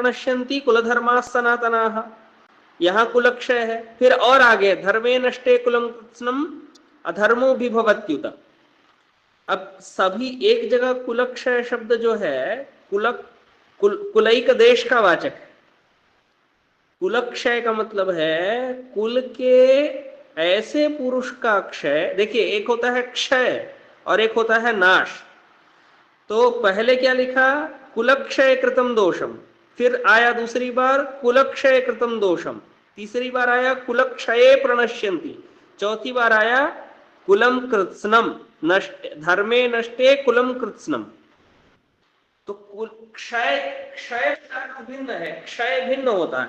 प्रणश्यन्ति कुलधर्माः सनातनाः, यहाँ कुलक्षय है। फिर और आगे धर्मे नष्टे कुलम कृत्स्नम अधर्मो भी भवत्युत। अब सभी एक जगह कुलक्षय शब्द जो है कुलैक देश का वाचक है। कुलक्षय का मतलब है कुल के ऐसे पुरुष का क्षय। देखिए, एक होता है क्षय और एक होता है नाश। तो पहले क्या लिखा, कुलक्षय कृतम दोषम, फिर आया दूसरी बार कुलक्षय कृतम दोषम, तीसरी बार आया कुलक्षये प्रणश्यन्ति, चौथी बार आया कुलम कृत्स्नम, नष्ट धर्मे नष्टे कुलम कृत्स्नम। तो क्षय क्षय भिन्न है, क्षय भिन्न होता है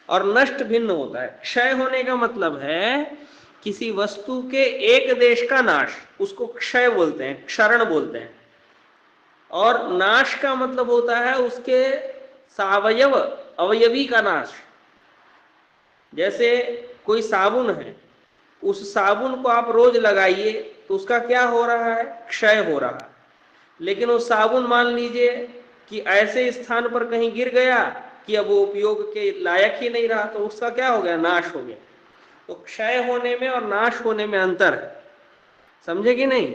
और नष्ट भिन्न होता है। क्षय होने का मतलब है किसी वस्तु के एक देश का नाश, उसको क्षय बोलते हैं, क्षरण बोलते हैं। और नाश का मतलब होता है उसके सावयव अवयवी का नाश। जैसे कोई साबुन है, उस साबुन को आप रोज लगाइए तो उसका क्या हो रहा है, क्षय हो रहा है। लेकिन वो साबुन मान लीजिए कि ऐसे स्थान पर कहीं गिर गया कि अब वो उपयोग के लायक ही नहीं रहा, तो उसका क्या हो गया, नाश हो गया। तो क्षय होने में और नाश होने में अंतर है, समझे कि नहीं?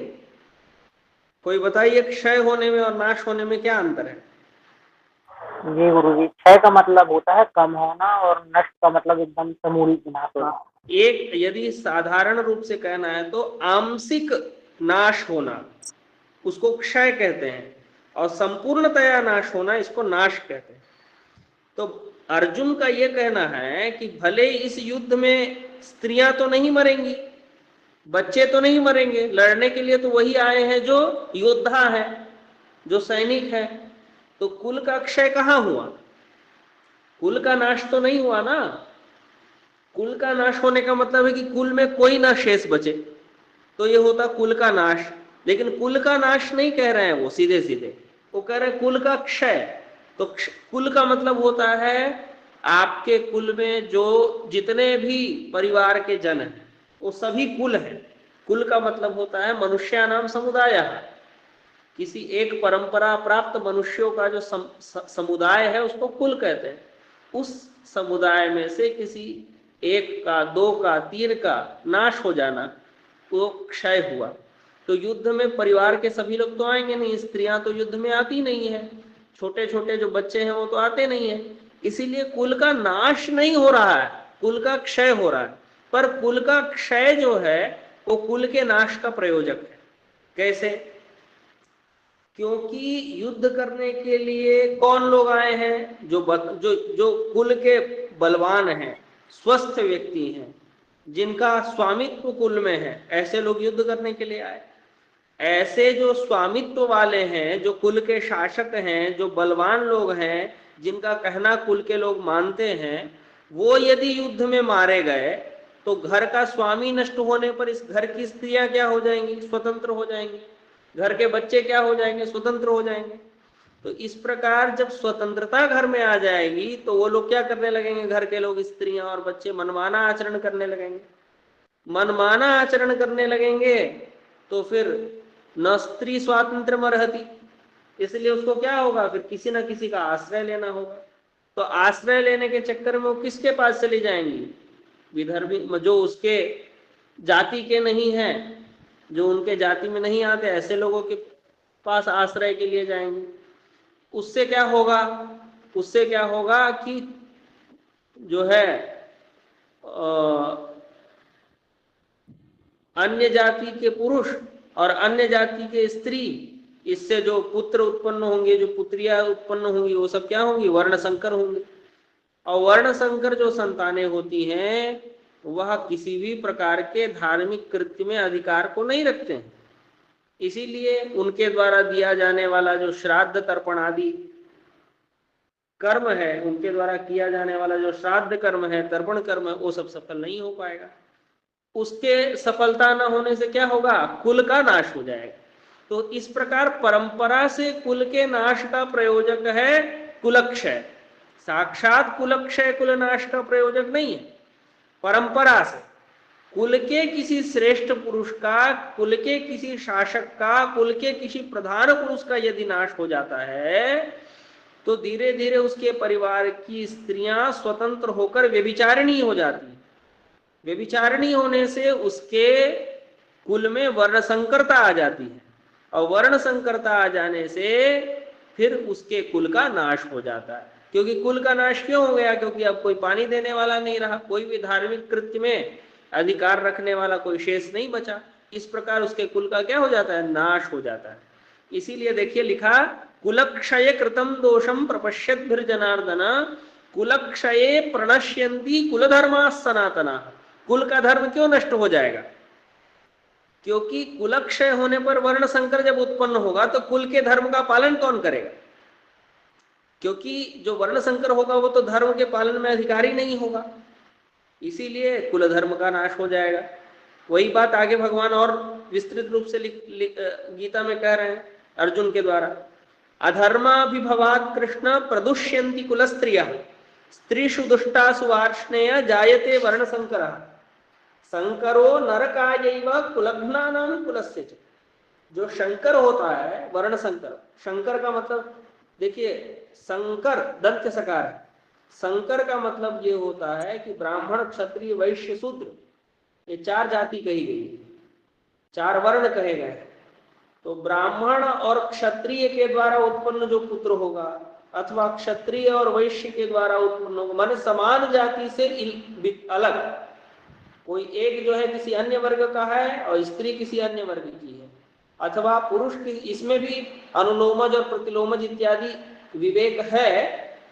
कोई बताइए, क्षय होने में और नाश होने में क्या अंतर है? जी गुरुजी, क्षय का मतलब होता है कम होना और नष्ट का मतलब एकदम समूल विनाश होना। एक यदि साधारण रूप से कहना है तो आंशिक नाश होना उसको क्षय कहते हैं, और संपूर्णतया नाश होना इसको नाश कहते हैं। तो अर्जुन का यह कहना है कि भले इस युद्ध में स्त्रियां तो नहीं मरेंगी, बच्चे तो नहीं मरेंगे, लड़ने के लिए तो वही आए हैं जो योद्धा है, जो सैनिक है। तो कुल का क्षय कहां हुआ? कुल का नाश तो नहीं हुआ ना। कुल का नाश होने का मतलब है कि कुल में कोई ना शेष बचे, तो ये होता कुल का नाश। लेकिन कुल का नाश नहीं कह रहे हैं वो सीधे सीधे, वो कह रहे हैं कुल का क्षय। तो कुल का मतलब होता है आपके कुल में जो जितने भी परिवार के जन हैं वो सभी कुल हैं। कुल का मतलब होता है मनुष्यानाम समुदाय। किसी एक परंपरा प्राप्त मनुष्यों का जो समुदाय है उसको कुल कहते हैं। उस समुदाय में से किसी एक का, दो का, तीन का नाश हो जाना, वो क्षय हुआ। तो युद्ध में परिवार के सभी लोग तो आएंगे नहीं, स्त्रियां तो युद्ध में आती नहीं है, छोटे छोटे जो बच्चे हैं वो तो आते नहीं है। इसीलिए कुल का नाश नहीं हो रहा है, कुल का क्षय हो रहा है। पर कुल का क्षय जो है वो कुल के नाश का प्रयोजक है। कैसे? क्योंकि युद्ध करने के लिए कौन लोग आए हैं? जो कुल के बलवान हैं, स्वस्थ व्यक्ति हैं, जिनका स्वामित्व कुल में है, ऐसे लोग युद्ध करने के लिए आए। ऐसे जो स्वामित्व वाले हैं, जो कुल के शासक हैं, जो बलवान लोग हैं, जिनका कहना कुल के लोग मानते हैं, वो यदि युद्ध में मारे गए तो घर का स्वामी नष्ट होने पर इस घर की स्त्रियां क्या हो जाएंगी? स्वतंत्र हो जाएंगी। घर के बच्चे क्या हो जाएंगे? स्वतंत्र हो जाएंगे। तो इस प्रकार जब स्वतंत्रता घर में आ जाएगी तो वो लोग क्या करने लगेंगे? घर के लोग, स्त्रियां और बच्चे मनमाना आचरण करने लगेंगे। मनमाना आचरण करने लगेंगे तो फिर न स्त्री स्वातंत्र में रहती, इसलिए उसको क्या होगा? फिर किसी ना किसी का आश्रय लेना होगा। तो आश्रय लेने के चक्कर में वो किसके पास चली जाएंगी? विदर्भी, जो उसके जाति के नहीं है, जो उनके जाति में नहीं आते, ऐसे लोगों के पास आश्रय के लिए जाएंगे। उससे क्या होगा? उससे क्या होगा कि जो है अन्य जाति के पुरुष और अन्य जाति के स्त्री, इससे जो पुत्र उत्पन्न होंगे, जो पुत्रियां उत्पन्न होंगी, वो सब क्या होंगी? वर्ण संकर होंगे। और वर्ण संकर जो संतानें होती हैं वह किसी भी प्रकार के धार्मिक कृत्य में अधिकार को नहीं रखते हैं। इसीलिए उनके द्वारा दिया जाने वाला जो श्राद्ध तर्पण आदि कर्म है, उनके द्वारा किया जाने वाला जो श्राद्ध कर्म है, तर्पण कर्म है, वो सब सफल नहीं हो पाएगा। उसके सफलता न होने से क्या होगा? कुल का नाश हो जाएगा। तो इस प्रकार परंपरा से कुल के नाश का प्रयोजक है कुलक्षय। साक्षात कुलक्षय कुल नाश का प्रयोजक नहीं है। परंपरा से कुल के किसी श्रेष्ठ पुरुष का, कुल के किसी शासक का, कुल के किसी प्रधान पुरुष का यदि नाश हो जाता है तो धीरे धीरे उसके परिवार की स्त्रियां स्वतंत्र होकर व्यभिचारिणी हो जाती है। व्यभिचारिणी होने से उसके कुल में वर्ण संकरता आ जाती है, और वर्ण संकरता आ जाने से फिर उसके कुल का नाश हो जाता है। क्योंकि कुल का नाश क्यों हो गया? क्योंकि अब कोई पानी देने वाला नहीं रहा, कोई भी धार्मिक कृत्य में अधिकार रखने वाला कोई शेष नहीं बचा। इस प्रकार उसके कुल का क्या हो जाता है? नाश हो जाता है। इसीलिए देखिए लिखा, कुलक्षय कृतम दोषम प्रपश्यद्भिर्जनार्दन कुलक्षये प्रणश्यन्ति कुलधर्मा सनातना। कुल का धर्म क्यों नष्ट हो जाएगा? क्योंकि कुलक्षय होने पर वर्ण संकर जब उत्पन्न होगा तो कुल के धर्म का पालन कौन करेगा? क्योंकि जो वर्ण संकर होगा वो तो धर्म के पालन में अधिकारी नहीं होगा, इसीलिए कुल धर्म का नाश हो जाएगा। वही बात आगे भगवान और विस्तृत रूप से गीता में कह रहे हैं अर्जुन के द्वारा। अधर्माभिभवात् कृष्ण प्रदुष्यन्ति कुलस्त्रियः स्त्रीषु दुष्टासु वार्ष्णेय जायते वर्ण संकरः संकरो नरकायैव कुलघ्नानां कुलस्य च। जो शंकर होता है, वर्ण संकर, शंकर का मतलब देखिए, संकर दंत सकार है। संकर का मतलब ये होता है कि ब्राह्मण क्षत्रिय वैश्य शूद्र, ये चार जाति कही गई, चार वर्ण कहे गए। तो ब्राह्मण और क्षत्रिय के द्वारा उत्पन्न जो पुत्र होगा, अथवा क्षत्रिय और वैश्य के द्वारा उत्पन्न होगा, माने समान जाति से अलग, कोई एक जो है किसी अन्य वर्ग का है और स्त्री किसी अन्य वर्ग की है, अथवा पुरुष की, इसमें भी अनुलोमज और प्रतिलोमज इत्यादि विवेक है,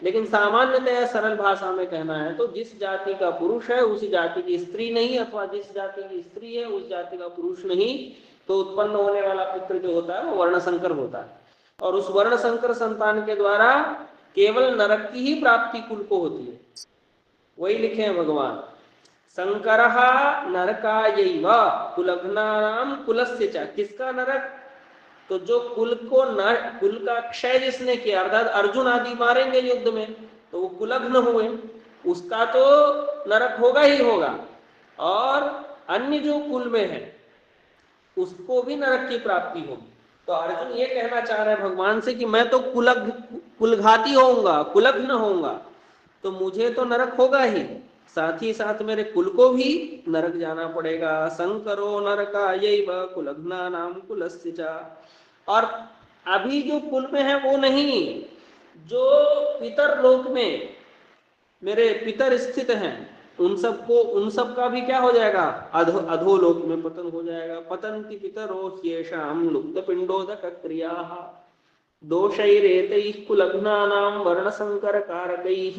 लेकिन सामान्यतः सरल भाषा में कहना है तो जिस जाति का पुरुष है उसी जाति की स्त्री नहीं, अथवा जिस जाति की स्त्री है उस जाति का पुरुष नहीं, तो उत्पन्न होने वाला पुत्र जो होता है वो वर्ण संकर होता है। और उस वर्ण संकर संतान के द्वारा केवल नरक की ही प्राप्ति कुल को होती है। वही लिखे हैं भगवान, संकरः नरकायैव कुलघ्नानां कुलस्य च। किसका नरक? तो जो कुल को कुल का क्षय जिसने किया, अर्थात अर्जुन आदि मारेंगे युद्ध में तो वो कुलघ्न हुए, उसका तो नरक होगा ही होगा, और अन्य जो कुल में है उसको भी नरक की प्राप्ति होगी। तो अर्जुन ये कहना चाह रहे हैं भगवान से कि मैं तो कुलघाती होऊंगा, कुलघ्न होऊंगा, तो मुझे तो नरक होगा ही, साथ ही साथ मेरे कुल को भी नरक जाना पड़ेगा। संकरो नरकायैव कुलघ्नानां कुलस्य च। और अभी जो कुल में है वो नहीं, जो पितर लोक में मेरे पितर स्थित हैं उन सबका भी क्या हो जाएगा? अधोलोक में पतन हो जाएगा। पतन्ति पितरो ह्येषां लुप्तपिंडोदक क्रियाः दोषैरेतैः कुलघ्नानां वर्णसंकरकारकैः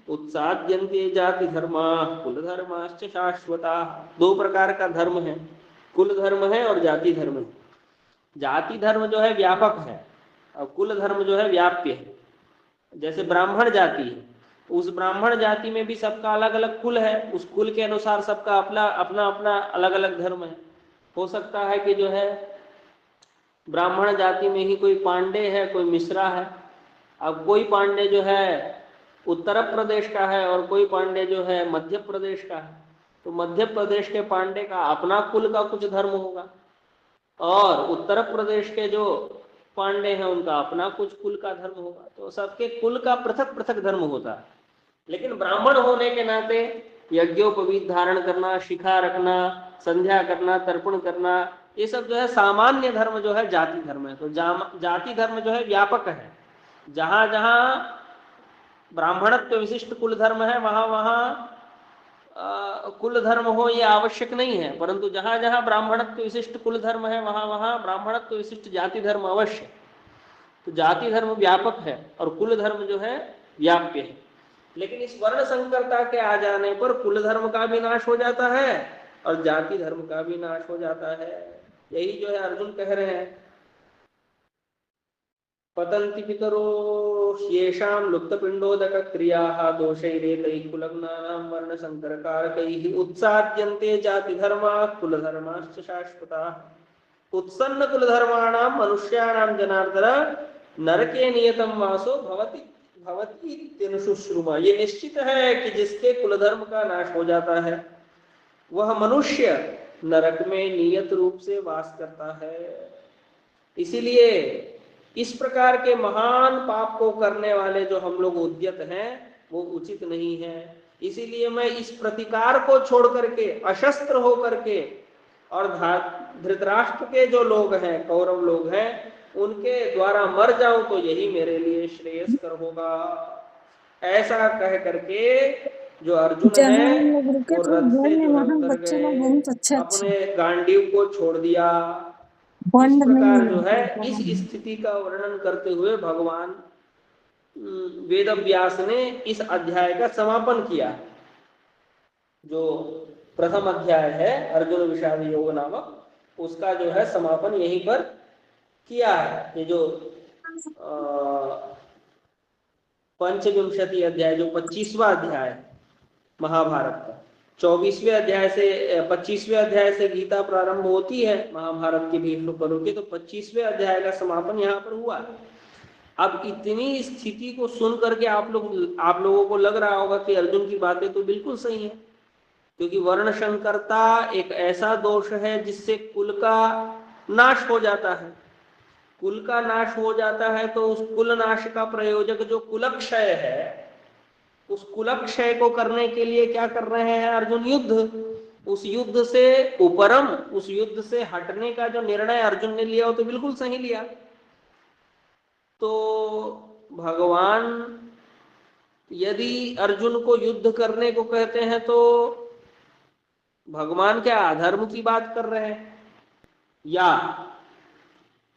उत्साद्यन्ते जाति धर्माः कुलधर्माश्च शाश्वताः। दो प्रकार का धर्म है, कुल धर्म है और जाति धर्म है। जाति धर्म जो है व्यापक है और कुल धर्म जो है व्याप्य है। जैसे ब्राह्मण जाति है, उस ब्राह्मण जाति में भी सबका अलग अलग कुल है, उस कुल के अनुसार सबका अपना अपना अलग अलग धर्म है। हो सकता है कि जो है ब्राह्मण जाति में ही कोई पांडे है, कोई मिश्रा है। अब कोई पांडे जो है उत्तर प्रदेश का है और कोई पांडे जो है मध्य प्रदेश का है, तो मध्य प्रदेश के पांडे का अपना कुल का कुछ धर्म होगा और उत्तर प्रदेश के जो पांडे हैं उनका अपना कुछ कुल का धर्म होगा। तो सबके कुल का पृथक पृथक धर्म होता है। लेकिन ब्राह्मण होने के नाते यज्ञोपवीत धारण करना, शिखा रखना, संध्या करना, तर्पण करना, ये सब जो है सामान्य धर्म जो है जाति धर्म है। तो जाति धर्म जो है व्यापक है। जहां जहां ब्राह्मणत्व विशिष्ट कुल धर्म है वहां वहां कुल धर्म हो ये आवश्यक नहीं है, परंतु जहां जहां ब्राह्मणत्व विशिष्ट कुल धर्म है वहां वहां ब्राह्मणत्व विशिष्ट जाति धर्म अवश्य। तो जाति धर्म व्यापक है और कुल धर्म जो है व्याप्य है। लेकिन इस वर्ण संकरता के आ जाने पर कुल धर्म का भी नाश हो जाता है और जाति धर्म का भी नाश हो जाता है। यही जो है अर्जुन कह रहे हैं, पतन्ति पितरो ह्येषां लुप्तपिंडोदक क्रियाः दोषैरेतैः कुलघ्नानां वर्णसंकरकारकैः उत्साद्यन्ते जाति धर्माः कुलधर्माश्च शाश्वताः। उत्सन्न कुलधर्माणां मनुष्याणां जनार्दन नरके नियतं वासो भवति इत्यनुशुश्रुमा। ये निश्चित है कि जिसके कुलधर्म का नाश हो जाता है वह मनुष्य नरक में नियत रूप से वास करता है। इसीलिए इस प्रकार के महान पाप को करने वाले जो हम लोग उद्यत हैं वो उचित नहीं है। इसीलिए मैं इस प्रतिकार को छोड़ करके अशस्त्र हो करके और धृतराष्ट्र के जो लोग हैं, कौरव लोग हैं, उनके द्वारा मर जाऊं तो यही मेरे लिए श्रेयस्कर होगा। ऐसा कह करके जो अर्जुन जहाँ है हम लोग रुके वो थे रथ से वन में, जो है वहाँ उतर बच्चे गए, लोग बहुत अच्छे अपने गांडीव को छोड़ दिया। इस बंड नहीं प्रकार जो है है। इस स्थिति का वर्णन करते हुए भगवान वेद व्यास ने इस अध्याय का समापन किया। जो प्रथम अध्याय है अर्जुन विषाद योग नामक, उसका जो है समापन यहीं पर किया है। ये जो पंचविंशति अध्याय, जो 25वां अध्याय महाभारत का, 24वें अध्याय से 25वें अध्याय से गीता प्रारंभ होती है महाभारत की भीष्म पर्व की, तो 25वें अध्याय का समापन यहाँ पर हुआ। अब इतनी स्थिति को सुन करके आप लोगों को लग रहा होगा कि अर्जुन की बातें तो बिल्कुल सही है, क्योंकि वर्ण संकरता एक ऐसा दोष है जिससे कुल का नाश हो जाता है। कुल का नाश हो जाता है तो उस कुल नाश का प्रयोजक जो कुलक्षय है, उस कुलक्षय को करने के लिए क्या कर रहे हैं अर्जुन? युद्ध। उस युद्ध से उपरम, उस युद्ध से हटने का जो निर्णय अर्जुन ने लिया वो तो बिल्कुल सही लिया। तो भगवान यदि अर्जुन को युद्ध करने को कहते हैं तो भगवान क्या अधर्म की बात कर रहे हैं, या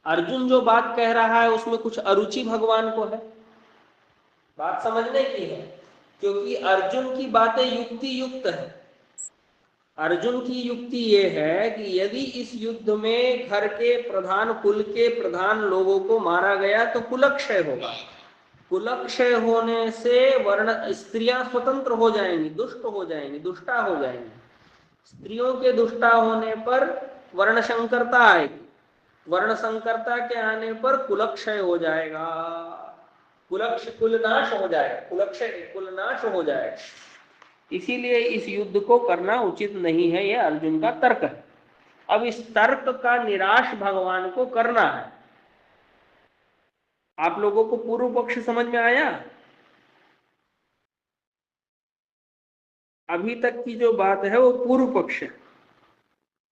अर्जुन जो बात कह रहा है उसमें कुछ अरुचि भगवान को है? बात समझने की है, क्योंकि अर्जुन की बातें युक्ति युक्त है। अर्जुन की युक्ति ये है कि यदि इस युद्ध में घर के प्रधान, कुल के प्रधान लोगों को मारा गया तो कुलक्षय होगा। कुलक्षय होने से वर्ण स्त्रियां स्वतंत्र हो जाएंगी, दुष्ट हो जाएंगी, दुष्टा हो जाएंगी। स्त्रियों के दुष्टा होने पर वर्ण संकरता आएगी, वर्ण संकरता के आने पर कुलक्षय हो जाएगा, कुलनाश हो जाएगा, कुलक्षय कुलनाश हो जाएगा। इसीलिए इस युद्ध को करना उचित नहीं है, यह अर्जुन का तर्क है। अब इस तर्क का निराश भगवान को करना है। आप लोगों को पूर्व पक्ष समझ में आया? अभी तक की जो बात है वो पूर्व पक्ष है।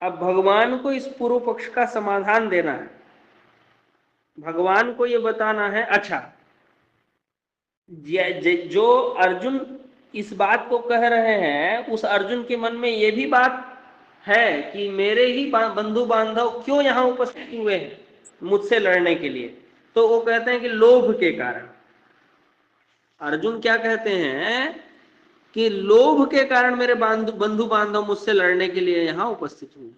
अब भगवान को इस पूर्व पक्ष का समाधान देना है। भगवान को ये बताना है, अच्छा जो अर्जुन इस बात को कह रहे हैं उस अर्जुन के मन में ये भी बात है कि मेरे ही बंधु बांधव क्यों यहाँ उपस्थित हुए हैं मुझसे लड़ने के लिए? तो वो कहते हैं कि लोभ के कारण। अर्जुन क्या कहते हैं कि लोभ के कारण मेरे बंधु बांधव मुझसे लड़ने के लिए यहाँ उपस्थित हुए।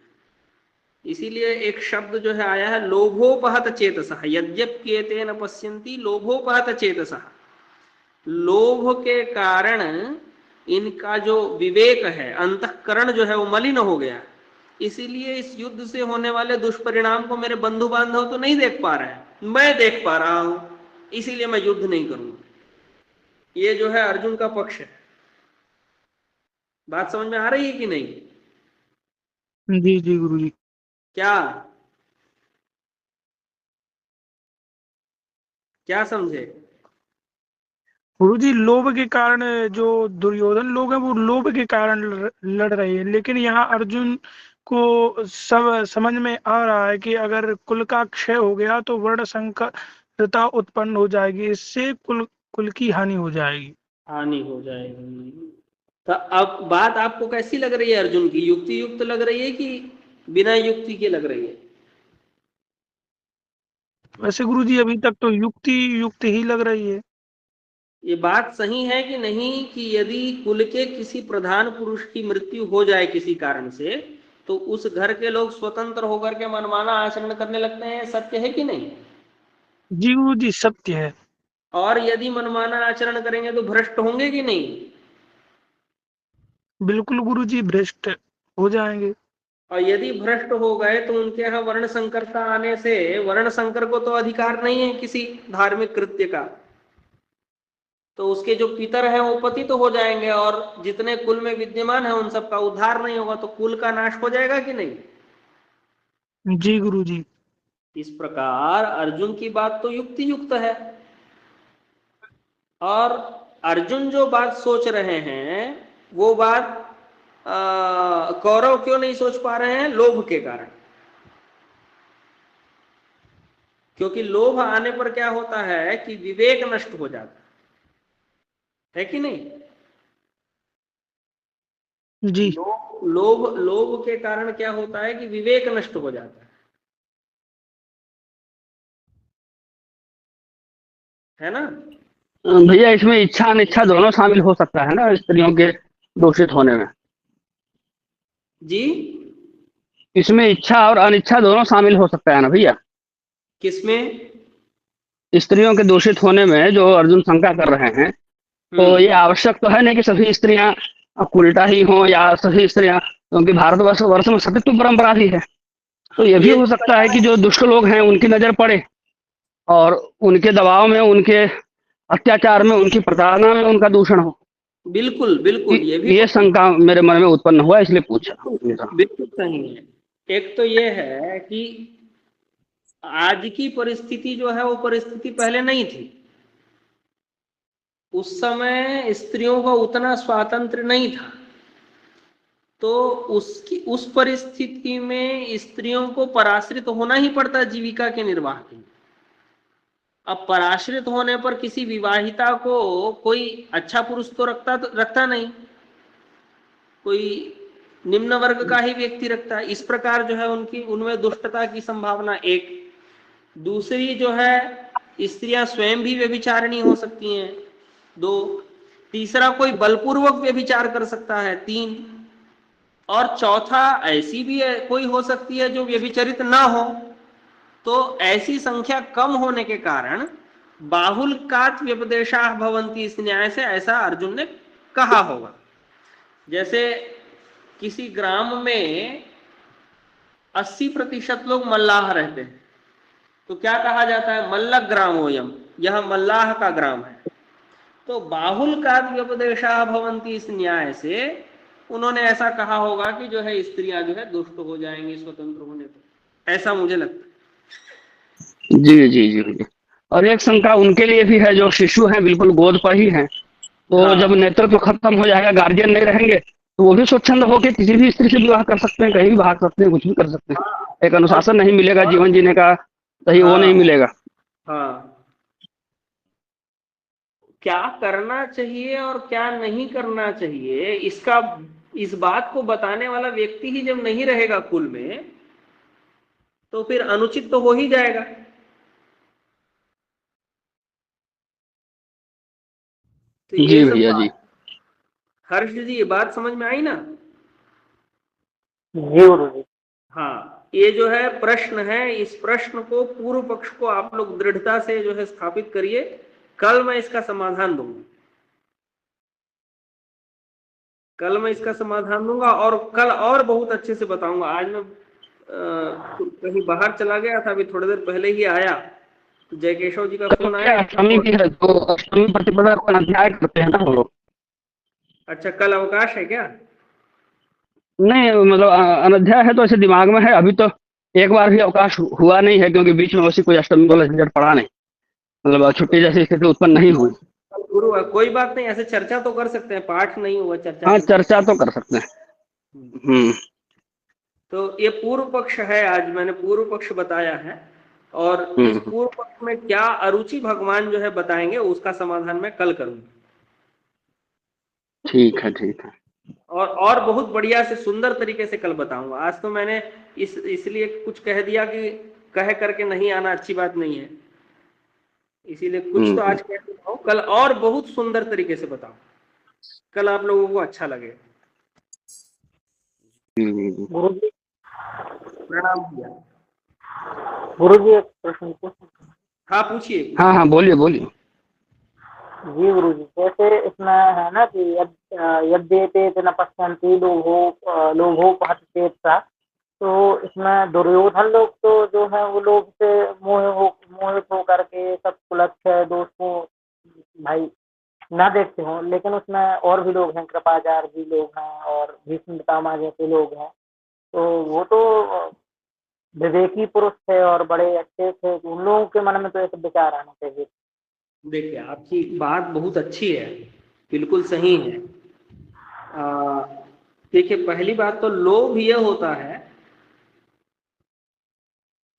इसीलिए एक शब्द जो है आया है लोभोपहत चेतसः, यद्यप्येते न पश्यन्ति लोभोपहत चेतसः। लोभ के कारण इनका जो विवेक है, अंतःकरण जो है वो मलिन हो गया। इसीलिए इस युद्ध से होने वाले दुष्परिणाम को मेरे बंधु बांधव तो नहीं देख पा रहे हैं, मैं देख पा रहा हूं, इसीलिए मैं युद्ध नहीं करूंगा। ये जो है अर्जुन का पक्ष है। बात समझ में आ रही है कि नहीं? जी जी गुरुजी। क्या क्या समझे? गुरुजी, लोभ के कारण जो दुर्योधन लोग हैं वो लोभ के कारण लड़ रहे हैं, लेकिन यहाँ अर्जुन को सब समझ में आ रहा है कि अगर कुल का क्षय हो गया तो वर्ण संकरता उत्पन्न हो जाएगी, इससे कुल की हानि हो जाएगी। हानि हो जाएगी। तो अब बात आपको कैसी लग रही है अर्जुन की? युक्ति युक्त लग रही है कि बिना युक्ति के लग रही है? वैसे गुरुजी अभी तक तो युक्त ही लग रही है। ये बात सही है कि नहीं कि यदि कुल के किसी प्रधान पुरुष की मृत्यु हो जाए किसी कारण से तो उस घर के लोग स्वतंत्र होकर के मनमाना आचरण करने लगते हैं, सत्य है कि नहीं? जी गुरुजी सत्य है। और यदि मनमाना आचरण करेंगे तो भ्रष्ट होंगे कि नहीं? बिल्कुल गुरुजी, भ्रष्ट हो जाएंगे। और यदि भ्रष्ट हो गए तो उनके यहाँ वर्ण संकरता आने से, वर्ण संकर को तो अधिकार नहीं है किसी धार्मिक कृत्य का, तो उसके जो पितर हैं वो पतित तो हो जाएंगे और जितने कुल में विद्यमान है उन सबका उद्धार नहीं होगा, तो कुल का नाश हो जाएगा कि नहीं? जी गुरुजी। इस प्रकार अर्जुन की बात तो युक्ति युक्त है, और अर्जुन जो बात सोच रहे हैं वो बात कौरव क्यों नहीं सोच पा रहे हैं? लोभ के कारण। क्योंकि लोभ आने पर क्या होता है कि विवेक नष्ट हो जाता है कि नहीं? जी लोभ लोभ के कारण क्या होता है कि विवेक नष्ट हो जाता है ना? भैया इसमें इच्छा अनिच्छा दोनों शामिल हो सकता है ना स्त्रियों के दूषित होने में? जी, इसमें इच्छा और अनिच्छा दोनों शामिल हो सकता है ना भैया? किसमें? स्त्रियों के दूषित होने में जो अर्जुन शंका कर रहे हैं, तो ये आवश्यक तो है नहीं कि सभी स्त्रियां उल्टा ही हों या सभी स्त्रियां, क्योंकि भारतवर्ष वर्ष में सतीत्व परंपरा भी है, तो ये भी ये हो सकता है कि जो दुष्ट लोग हैं उनकी नजर पड़े और उनके दबाव में, उनके अत्याचार में, उनकी प्रताड़ना में उनका दूषण हो। बिल्कुल बिल्कुल, ये भी ये शंका मेरे मन में उत्पन्न हुआ, इसलिए पूछा। बिल्कुल सही है। एक तो ये है कि आज की परिस्थिति जो है वो परिस्थिति पहले नहीं थी। उस समय स्त्रियों को उतना स्वातंत्र नहीं था, तो उस परिस्थिति में स्त्रियों को पराश्रित होना ही पड़ता जीविका के निर्वाह के लिए। अब पराश्रित होने पर किसी विवाहिता को कोई अच्छा पुरुष तो रखता नहीं, कोई निम्न वर्ग का ही व्यक्ति रखता है। इस प्रकार जो है उनमें दुष्टता की संभावना एक। दूसरी जो है, स्त्रियां स्वयं भी व्यभिचारिणी हो सकती हैं, दो। तीसरा, कोई बलपूर्वक व्यभिचार कर सकता है, तीन। और चौथा, ऐसी भी कोई हो सकती है जो व्यभिचरित ना हो। तो ऐसी संख्या कम होने के कारण बाहुल्कात् व्यपदेशाः भवन्ति, इस न्याय से ऐसा अर्जुन ने कहा होगा। जैसे किसी ग्राम में 80% लोग मल्लाह रहते हैं, तो क्या कहा जाता है? मल्ल ग्रामोयम, यह मल्लाह का ग्राम है। तो बाहुल्कात् व्यपदेशाः भवन्ति, इस न्याय से उन्होंने ऐसा कहा होगा कि जो है स्त्रियां जो है दुष्ट हो जाएंगी स्वतंत्र होने पर, ऐसा मुझे लगता है। जी जी जी जी। और एक शंका उनके लिए भी है जो शिशु हैं, बिल्कुल गोद पर ही हैं, तो हाँ, जब नेतृत्व खत्म हो जाएगा, गार्जियन नहीं रहेंगे, तो वो भी स्वच्छंद होकर किसी भी स्त्री से विवाह कर सकते हैं, कहीं भी भाग सकते हैं, कुछ भी कर सकते हैं। एक और अनुशासन नहीं मिलेगा, जीवन जीने का सही वो नहीं हाँ मिलेगा। हाँ, क्या करना चाहिए और क्या नहीं करना चाहिए, इस बात को बताने वाला व्यक्ति ही जब नहीं रहेगा कुल में, तो फिर अनुचित तो हो ही जाएगा। तो ये जी सब भैया जी। बात, हर्ष जी, ये बात समझ में आई ना? जी गुरु जी। हाँ, ये जो है प्रश्न है, इस प्रश्न को, पूर्व पक्ष को आप लोग दृढ़ता से जो है स्थापित करिए। कल मैं इसका समाधान दूंगा, कल मैं इसका समाधान दूंगा, और कल और बहुत अच्छे से बताऊंगा। आज मैं कहीं बाहर चला गया था, अभी थोड़ी देर पहले ही आया, तो जयकेशव जी का तो फोन क्या आया। अष्टमी भी है, तो अष्टमी प्रतिपदा को अध्याय करते हैं ना वो लोग? अच्छा, कल अवकाश है क्या? नहीं मतलब अनध्याय है तो ऐसे दिमाग में है, अभी तो एक बार भी अवकाश हुआ नहीं है, क्योंकि बीच में वैसी कोई अष्टमी वाला झंझट पड़ा नहीं, मतलब छुट्टी जैसी स्थिति उत्पन्न नहीं हुई। गुरु, कोई बात नहीं, ऐसे चर्चा तो कर सकते हैं, पाठ नहीं हुआ, चर्चा हाँ कर सकते चर्चा तो कर सकते हैं। हैं। तो ये पूर्व पक्ष है, आज मैंने पूर्व पक्ष बताया है, और इस हम्म। पूर्व पक्ष में क्या अरुचि भगवान जो है बताएंगे, उसका समाधान मैं कल करूंगा। ठीक है ठीक है। और बहुत बढ़िया से सुंदर तरीके से कल बताऊंगा। आज तो मैंने इसलिए कुछ कह दिया कि कह करके नहीं आना अच्छी बात नहीं है, इसीलिए कुछ तो आज कह देता हूं, कल और बहुत सुंदर तरीके से बताऊं, कल आप लोगों को अच्छा लगेगा। गुरु जी, प्रणाम भैया। गुरु जी एक प्रश्न पूछ सकते हैं? हाँ, पूछिए। हाँ हाँ बोलिए बोलिए। जी गुरु जी, जैसे इसमें है ना कि यद्येते न पश्यन्ति लोभोपहत चेतसा, तो इसमें दुर्योधन लोग तो जो है वो लोग से मोहित हो करके सब कुलच्छ दोष को भाई ना देखते हो, लेकिन उसमें और भी लोग हैं, कृपाचार्य जी लोग हैं और भीष्म पितामह जैसे लोग हैं, तो वो तो विवेकी पुरुष थे और बड़े अच्छे थे, तो उन लोगों के मन में तो ऐसे विचार आना चाहिए। देखिए, आपकी बात बहुत अच्छी है, बिल्कुल सही है। देखिए, पहली बात तो लोभ ये होता है,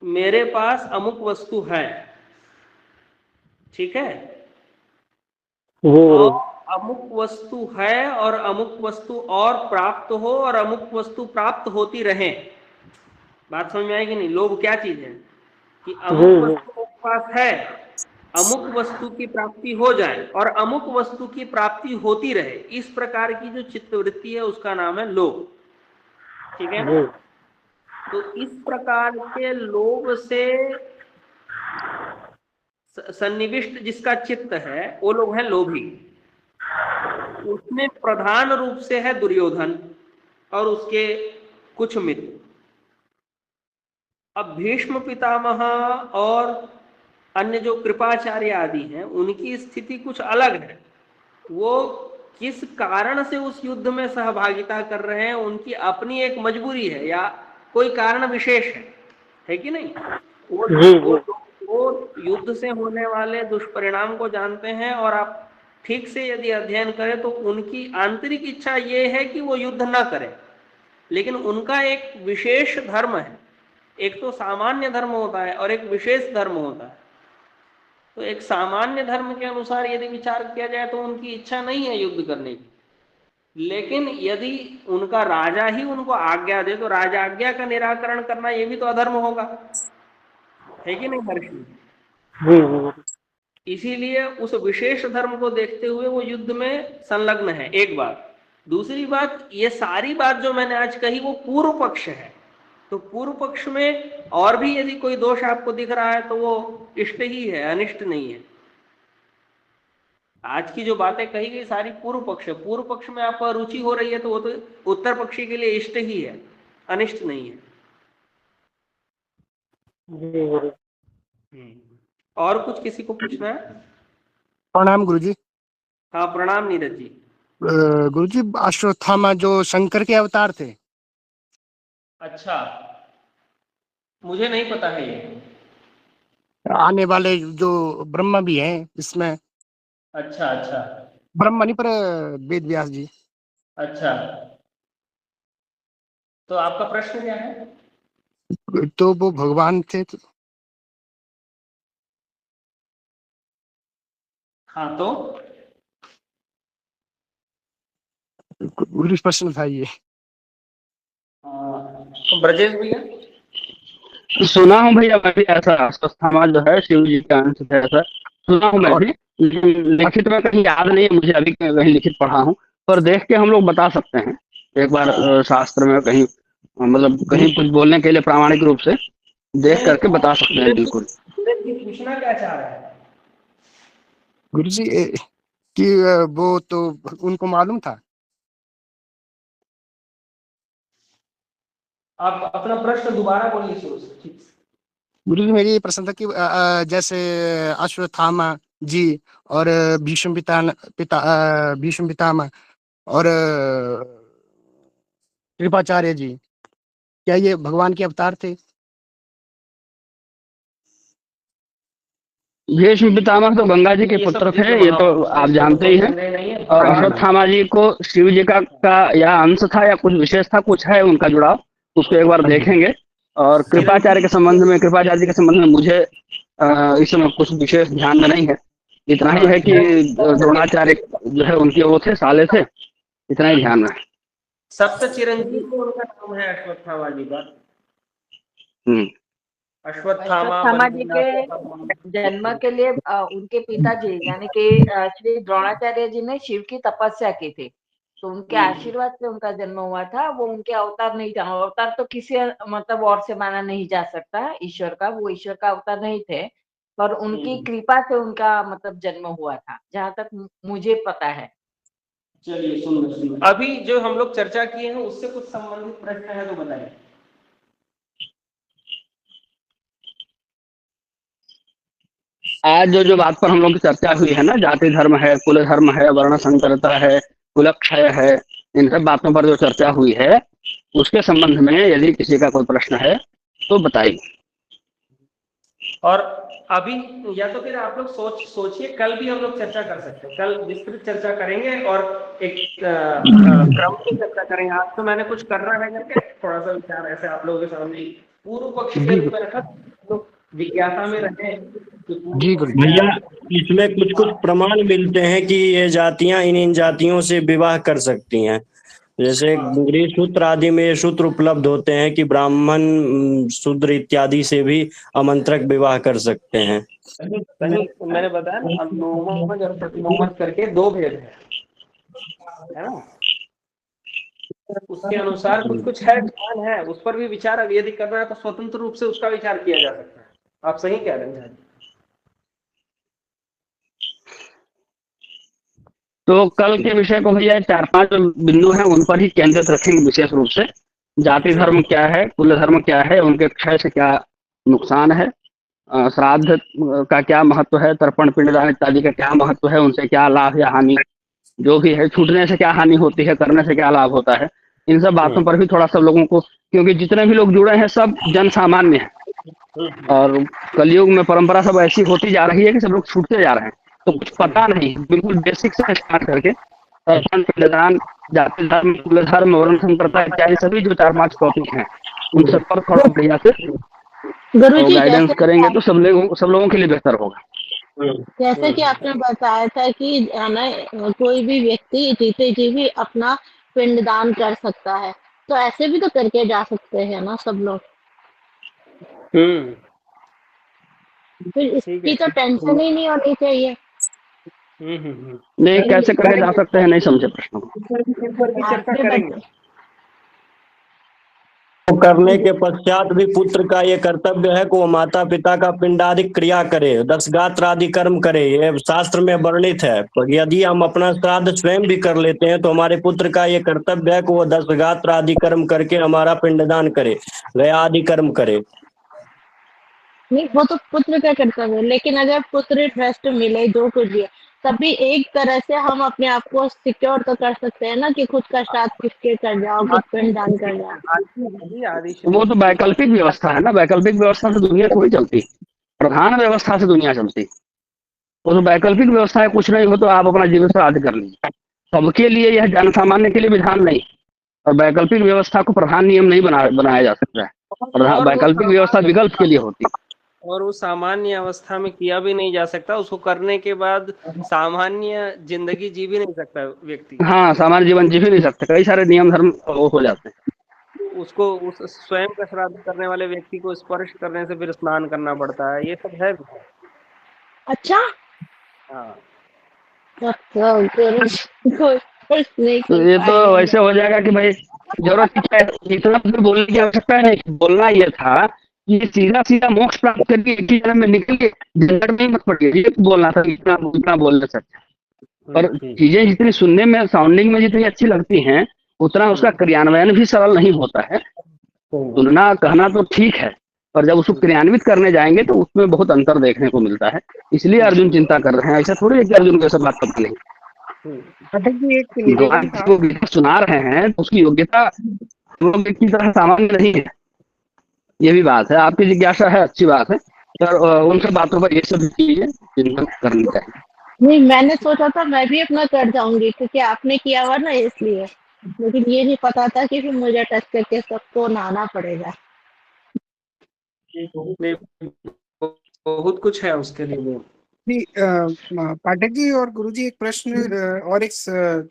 मेरे पास अमुक वस्तु है, ठीक है, और अमुक वस्तु है और अमुक वस्तु और प्राप्त हो और अमुक वस्तु प्राप्त होती रहे। बात समझ में आएगी नहीं? लोभ क्या चीज है कि अमुक वस्तु मेरे पास है, अमुक वस्तु की प्राप्ति हो जाए और अमुक वस्तु की प्राप्ति होती रहे, इस प्रकार की जो चित्तवृत्ति है उसका नाम है लोभ, ठीक है ना? तो इस प्रकार के लोभ से सन्निविष्ट जिसका चित्त है वो लोग हैं लोभी। उसमें प्रधान रूप से है दुर्योधन और उसके कुछ मित्र। अब भीष्म पितामह और अन्य जो कृपाचार्य आदि हैं उनकी स्थिति कुछ अलग है। वो किस कारण से उस युद्ध में सहभागिता कर रहे हैं, उनकी अपनी एक मजबूरी है या कोई कारण विशेष है कि नहीं? वो युद्ध से होने वाले दुष्परिणाम को जानते हैं और आप ठीक से यदि अध्ययन करें तो उनकी आंतरिक इच्छा ये है कि वो युद्ध ना करें, लेकिन उनका एक विशेष धर्म है। एक तो सामान्य धर्म होता है और एक विशेष धर्म होता है। तो एक सामान्य धर्म के अनुसार यदि विचार किया जाए तो उनकी इच्छा नहीं है युद्ध करने की, लेकिन यदि उनका राजा ही उनको आज्ञा दे तो राजा आज्ञा का निराकरण करना ये भी तो अधर्म होगा, है कि नहीं हर्षी? इसीलिए उस विशेष धर्म को देखते हुए वो युद्ध में संलग्न है, एक बात। दूसरी बात, ये सारी बात जो मैंने आज कही वो पूर्व पक्ष है। तो पूर्व पक्ष में और भी यदि कोई दोष आपको दिख रहा है तो वो इष्ट ही है, अनिष्ट नहीं है। आज की जो बातें कही गई सारी पूर्व पक्ष है। पूर्व पक्ष में आपको रुचि हो रही है तो वो तो उत्तर पक्षी के लिए इष्ट ही है, अनिष्ट नहीं है। और कुछ किसी को पूछना है? प्रणाम गुरुजी। हाँ, प्रणाम नीरज जी। गुरुजी, अश्वत्थामा जो शंकर के अवतार थे। अच्छा, मुझे नहीं पता है ये। आने वाले जो ब्रह्मा भी हैं इसमें। अच्छा अच्छा, ब्रह्मा नहीं पर वेद व्यास जी। अच्छा, तो आपका प्रश्न क्या है? तो वो भगवान थे तो... हाँ, तो गुरु प्रश्न था ये। तो ब्रजेश भैया? सुना हूँ भैया मैं भी, ऐसा अश्वत्थामा जो है शिव जी का अंश है, ऐसा सुना हूँ मैं भी, लेकिन लिखित में कहीं याद नहीं है मुझे, अभी कहीं लिखित पढ़ा हूँ, पर देख के हम लोग बता सकते हैं एक बार शास्त्र में कहीं, मतलब कहीं कुछ बोलने के लिए प्रामाणिक रूप से देख करके बता सकते हैं। बिल्कुल। पूछना क्या चाह रहा है गुरु जी कि वो तो उनको मालूम था। आप अपना प्रश्न दोबारा बोलिए ठीक से। गुरु जी, मेरी ये प्रश्न था कि जैसे अश्वत्थामा जी और भीष्म पितामह और कृपाचार्य जी, क्या ये भगवान के अवतार थे? भीष्म पितामह तो गंगा जी के पुत्र थे, ये तो आप जानते ही हैं। और अश्वत्थामा जी को शिव जी का या अंश था या कुछ विशेष था, कुछ है उनका जुड़ाव, उसको एक बार देखेंगे। और कृपाचार्य के संबंध में, कृपाचार्य जी के संबंध में मुझे इस समय कुछ विशेष ध्यान में नहीं है। इतना ही है कि द्रोणाचार्य जो है उनके वो थे, साले थे, इतना ही ध्यान में। सप्त चिरंजीव उनका नाम है अश्वत्थामा जी का। अश्वत्थामा जी के जन्म के लिए उनके पिताजी यानी कि श्री द्रोणाचार्य जी ने शिव की तपस्या की थी, तो उनके आशीर्वाद से उनका जन्म हुआ था। वो उनके अवतार नहीं था। अवतार तो किसी मतलब और से माना नहीं जा सकता ईश्वर का, वो ईश्वर का अवतार नहीं थे, पर उनकी कृपा से उनका मतलब जन्म हुआ था, जहाँ तक मुझे पता है। चलिए सुन, अभी जो हम लोग चर्चा किए हैं उससे कुछ संबंधित प्रश्न है तो बताइए। आज जो बात पर हम लोग की चर्चा हुई है ना, जाति धर्म है, कुल धर्म है, वर्ण संकरता है, कुलक्षय है, इन सब बातों पर जो चर्चा हुई है उसके संबंध में यदि किसी का कोई प्रश्न है तो बताइए। और अभी या तो फिर आप लोग सोचिए, कल भी हम लोग चर्चा कर सकते हैं, कल विस्तृत चर्चा करेंगे और एक क्रम से चर्चा करेंगे। आज तो मैंने कुछ करना है करके थोड़ा सा विचार ऐसे आप लोगों के सामने पूर्व पक्ष के रूप में रखा, तो जिज्ञासा में रहे। जी गुरु जी। भैया इसमें कुछ कुछ प्रमाण मिलते हैं कि ये जातियां इन जातियों से विवाह कर सकती हैं। जैसे गृह सूत्र आदि में ये सूत्र उपलब्ध होते हैं कि ब्राह्मण शूद्र इत्यादि से भी आमंत्रक विवाह कर सकते हैं। मैंने बताया ना, अनुलोमज और प्रतिलोमज करके दो भेद है ना, उसके अनुसार कुछ कुछ है, ज्ञान है, उस पर भी विचार अब यदि करना है तो स्वतंत्र रूप से उसका विचार किया जा सकता है। आप सही कह रहे हैं। तो कल के विषय को भैया 4-5 जो बिंदु हैं उन पर ही केंद्रित रखेंगे विशेष रूप से। जाति धर्म क्या है, कुल धर्म क्या है, उनके क्षय से क्या नुकसान है, श्राद्ध का क्या महत्व है, तर्पण पिंडदान इत्यादि का क्या महत्व है, उनसे क्या लाभ या हानि जो भी है, छूटने से क्या हानि होती है, करने से क्या लाभ होता है, इन सब बातों पर भी थोड़ा सब लोगों को, क्योंकि जितने भी लोग जुड़े हैं सब जन सामान्य है और कलयुग में परंपरा सब ऐसी होती जा रही है कि सब लोग छूटते जा रहे हैं, तो कुछ पता नहीं, बिल्कुल बेसिक से स्टार्ट करके तर्पण पिंडदान, जाति धर्म, कुल धर्म, वर्ण संप्रदाय इत्यादि सभी जो 4-5 टॉपिक हैं उन सब पर थोड़ा बढ़िया से गुरुजी गाइडेंस करेंगे तो सब लोगों के लिए बेहतर होगा। जैसे कि आपने बताया था कि ना कोई भी व्यक्ति जीते जी भी अपना पिंडदान कर सकता है, तो ऐसे भी तो करके जा सकते हैं ना सब लोग। फिर इसकी तो टेंशन ही नहीं होनी चाहिए। नहीं, कैसे करके जा सकते हैं, नहीं समझे प्रश्न को। चर्चा करेंगे। तो करने के पश्चात भी पुत्र का ये कर्तव्य है कि वो माता पिता का पिंडादि क्रिया करे, 10 गात्र आदि कर्म करे, ये शास्त्र में वर्णित है। यदि हम अपना श्राद्ध स्वयं भी कर लेते हैं तो हमारे पुत्र का ये कर्तव्य है कि वो 10 गात्र आदि कर्म करके हमारा पिंडदान करे, गया आदि कर्म करे। नहीं, वो तो पुत्र का कर्तव्य है, लेकिन अगर पुत्र ट्रस्ट मिले जो कुछ भी है, तभी एक तरह से हम अपने आप को सिक्योर तो कर सकते हैं ना कि खुद का श्राद्ध किसके कर जाओ, खुद पिंडदान कर जाओ। वो तो वैकल्पिक व्यवस्था है ना, वैकल्पिक व्यवस्था से दुनिया थोड़ी चलती, प्रधान व्यवस्था से दुनिया चलती। वो तो वैकल्पिक व्यवस्था है, कुछ नहीं हो तो आप अपना जीवन श्राद्ध कर लीजिए, सबके लिए यह जन सामान्य के लिए विधान नहीं। और वैकल्पिक व्यवस्था को प्रधान नियम नहीं बनाया जा सकता है, वैकल्पिक व्यवस्था विकल्प के लिए होती है और वो सामान्य अवस्था में किया भी नहीं जा सकता, उसको करने के बाद सामान्य जिंदगी जी भी नहीं सकता व्यक्ति। हाँ, सामान्य जीवन जी भी नहीं सकते, कई सारे नियम धर्म वो हो जाते हैं। उसको उस स्वयं का श्राद्ध करने वाले व्यक्ति को स्पर्श करने से फिर स्नान करना पड़ता है, ये सब है। अच्छा, हाँ, तो ये तो वैसे हो जाएगा कि भाई जरूरत क्या है, इतना तो बोलने की आवश्यकता नहीं। बोलना ये था कि सीधा सीधा मोक्ष प्राप्त करके एक ही जन्म में निकल के झंझट में मत पड़िए, ये बोलना था, इतना बोलने सकते। पर चीजें जितनी सुनने में, साउंडिंग में जितनी अच्छी लगती हैं, उतना उसका क्रियान्वयन भी सरल नहीं होता है। सुनना कहना तो ठीक है, पर जब उसको क्रियान्वित करने जाएंगे तो उसमें बहुत अंतर देखने को मिलता है। इसलिए अर्जुन चिंता कर रहे हैं, ऐसा थोड़ी है कि अर्जुन को ऐसा बात पता नहीं। जो गीता सुना रहे हैं तो उसकी योग्यता हम लोग की तरह सामान्य नहीं है, ये भी बात है। आपकी जिज्ञासा है, अच्छी बात है, पर उन सब बातों पर ये सब चीजें चिंतन करनी चाहिए। नहीं, मैंने सोचा था मैं भी अपना कर जाऊंगी क्योंकि आपने किया हुआ ना, इसलिए। लेकिन ये नहीं पता था कि फिर मुझे टच करके सबको नहाना पड़ेगा। बहुत कुछ है उसके लिए। जी पाठक जी और गुरुजी, एक प्रश्न और एक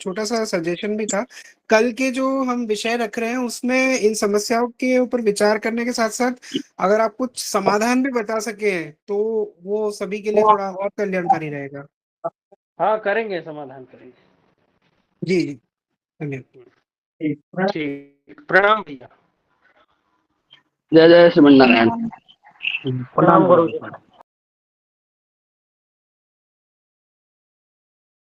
छोटा सा सजेशन भी था। कल के जो हम विषय रख रहे हैं उसमें इन समस्याओं के ऊपर विचार करने के साथ साथ अगर आप कुछ समाधान भी बता सके तो वो सभी के लिए थोड़ा और कल्याणकारी रहेगा। हाँ, करेंगे, समाधान करेंगे। जी जी, धन्यवाद। ठीक, प्रणाम भैया। जय जय श्रीमन नारायण। प्रणाम गुरुजी।